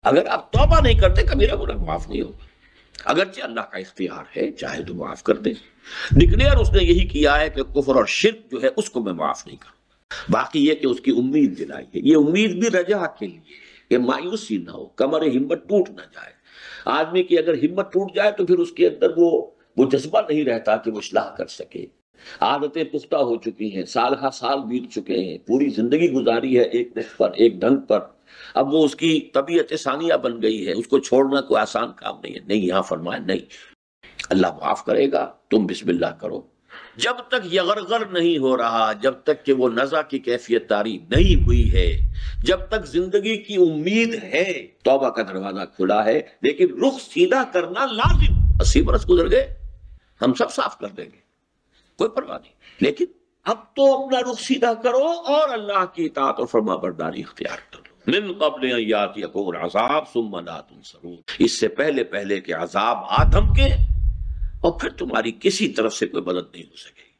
اگر آپ توبہ نہیں کرتے کبیرہ گناہ معاف نہیں ہوگا، اگرچہ اللہ کا اختیار ہے چاہے تو معاف کر دے۔ ڈکلیئر اس نے یہی کیا ہے کہ کفر اور شرک جو ہے اس کو میں معاف نہیں کروں، باقی یہ کہ اس کی امید دلائی ہے، یہ امید بھی رجا کے لیے کہ مایوسی نہ ہو، کمر ہمت ٹوٹ نہ جائے۔ آدمی کی اگر ہمت ٹوٹ جائے تو پھر اس کے اندر وہ جذبہ نہیں رہتا کہ وہ اصلاح کر سکے۔ عادتیں پختہ ہو چکی ہیں، سال ہا سال بیت چکے ہیں، پوری زندگی گزاری ہے ایک نحو پر، ایک ڈھنگ پر، اب وہ اس کی طبیعت ثانیہ بن گئی ہے، اس کو چھوڑنا کوئی آسان کام نہیں ہے۔ نہیں، یہاں فرمایا نہیں، اللہ معاف کرے گا، تم بسم اللہ کرو۔ جب تک یغرغر نہیں ہو رہا، جب تک کہ وہ نزع کی کیفیت طاری نہیں ہوئی ہے، جب تک زندگی کی امید ہے، توبہ کا دروازہ کھلا ہے، لیکن رخ سیدھا کرنا لازم۔ 80 برس گزر گئے، ہم سب صاف کر دیں گے، کوئی پرواہ نہیں، لیکن اب تو اپنا رخ سیدھا کرو اور اللہ کی اطاعت اور فرما برداری اختیار کرو۔ من قبل ان یاتیکم العذاب ثم لا تنصرون، اس سے پہلے کہ عذاب آ دھمکے اور پھر تمہاری کسی طرف سے کوئی مدد نہیں ہو سکے۔